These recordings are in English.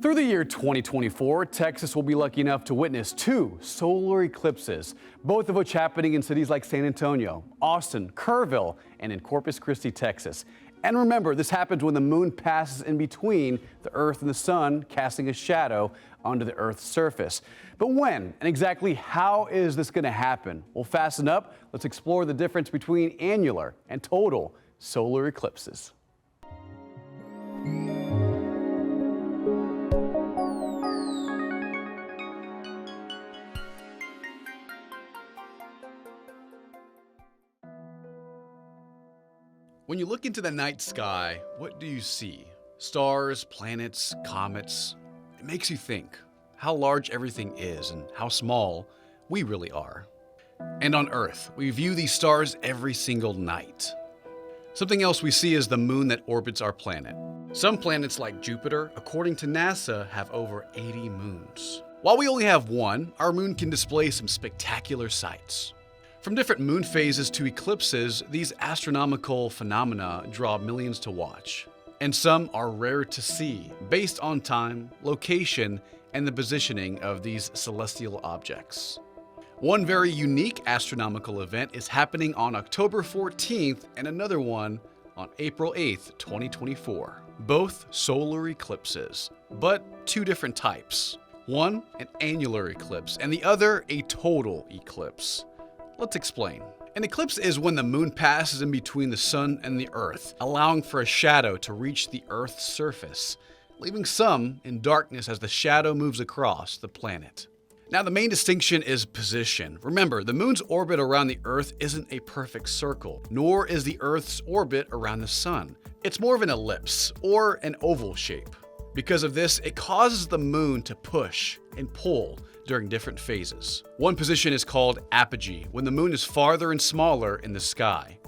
Through the year 2024, Texas will be lucky enough to witness 2 solar eclipses, both of which happening in cities like San Antonio, Austin, Kerrville, and in Corpus Christi, Texas. And remember, this happens when the moon passes in between the Earth and the sun, casting a shadow onto the Earth's surface. But when and exactly how is this going to happen? Well, fasten up. Let's explore the difference between annular and total solar eclipses. When you look into the night sky, what do you see? Stars, planets, comets. It makes you think how large everything is and how small we really are. And on Earth, we view these stars every single night. Something else we see is the moon that orbits our planet. Some planets like Jupiter, according to NASA, have over 80 moons. While we only have one, our moon can display some spectacular sights. From different moon phases to eclipses, these astronomical phenomena draw millions to watch. And some are rare to see, based on time, location, and the positioning of these celestial objects. One very unique astronomical event is happening on October 14th and another one on April 8th, 2024. Both solar eclipses, but 2 different types. One, an annular eclipse, and the other, a total eclipse. Let's explain. An eclipse is when the moon passes in between the sun and the earth, allowing for a shadow to reach the earth's surface, leaving some in darkness as the shadow moves across the planet. Now, the main distinction is position. Remember, the moon's orbit around the earth isn't a perfect circle, nor is the earth's orbit around the sun. It's more of an ellipse, or an oval shape. Because of this, it causes the moon to push and pull during different phases. One position is called apogee, when the moon is farther and smaller in the sky.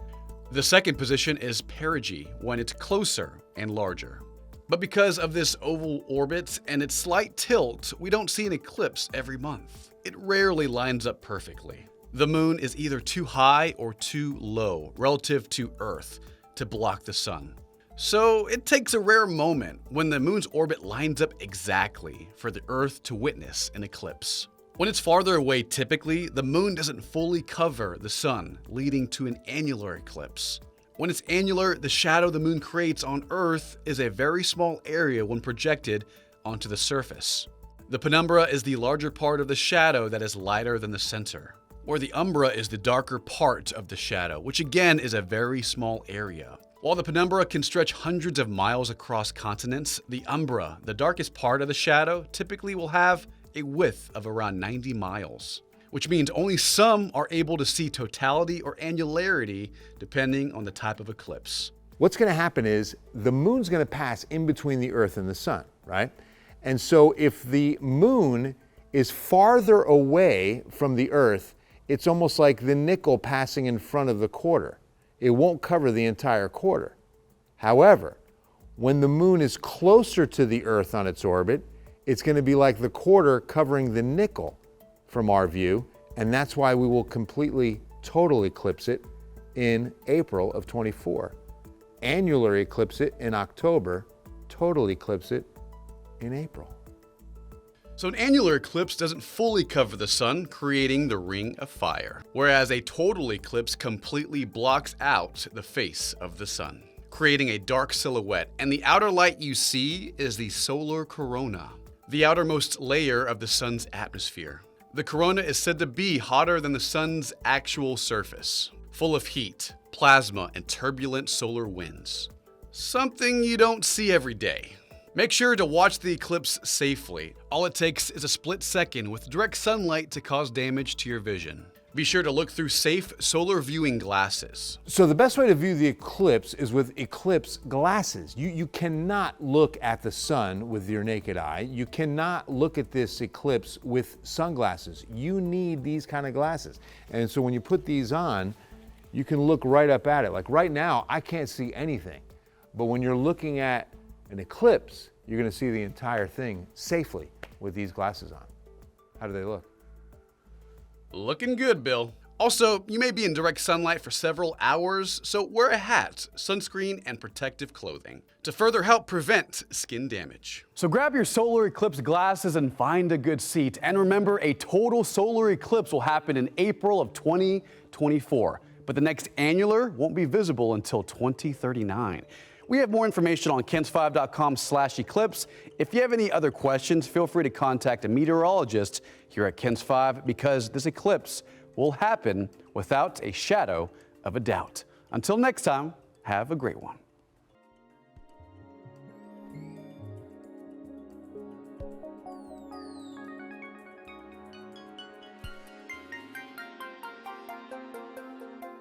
The second position is perigee, when it's closer and larger. But because of this oval orbit and its slight tilt, we don't see an eclipse every month. It rarely lines up perfectly. The moon is either too high or too low relative to Earth to block the sun. So it takes a rare moment when the moon's orbit lines up exactly for the Earth to witness an eclipse. When it's farther away, typically, the moon doesn't fully cover the sun, leading to an annular eclipse. When it's annular, the shadow the moon creates on Earth is a very small area when projected onto the surface. The penumbra is the larger part of the shadow that is lighter than the center, where the umbra is the darker part of the shadow, which again is a very small area. While the penumbra can stretch hundreds of miles across continents, the umbra, the darkest part of the shadow, typically will have a width of around 90 miles, which means only some are able to see totality or annularity depending on the type of eclipse. What's going to happen is the moon's going to pass in between the Earth and the sun, right? And so if the moon is farther away from the Earth, it's almost like the nickel passing in front of the quarter. It won't cover the entire quarter. However, when the moon is closer to the Earth on its orbit, it's going to be like the quarter covering the nickel from our view, and that's why we will completely, total eclipse it in April of 24. Annular eclipse it in October, total eclipse it in April. So an annular eclipse doesn't fully cover the sun, creating the ring of fire, whereas a total eclipse completely blocks out the face of the sun, creating a dark silhouette, and the outer light you see is the solar corona, the outermost layer of the sun's atmosphere. The corona is said to be hotter than the sun's actual surface, full of heat, plasma, and turbulent solar winds. Something you don't see every day. Make sure to watch the eclipse safely. All it takes is a split second with direct sunlight to cause damage to your vision. Be sure to look through safe solar viewing glasses. So the best way to view the eclipse is with eclipse glasses. You cannot look at the sun with your naked eye. You cannot look at this eclipse with sunglasses. You need these kind of glasses. And so when you put these on, you can look right up at it. Like right now, I can't see anything. But when you're looking at an eclipse, you're going to see the entire thing safely with these glasses on. How do they look? Looking good, Bill. Also, you may be in direct sunlight for several hours, so wear a hat, sunscreen, and protective clothing to further help prevent skin damage. So grab your solar eclipse glasses and find a good seat. And remember, a total solar eclipse will happen in April of 2024. But the next annular won't be visible until 2039. We have more information on KENS5.com/eclipse. If you have any other questions, feel free to contact a meteorologist here at KENS 5 because this eclipse will happen without a shadow of a doubt. Until next time, have a great one.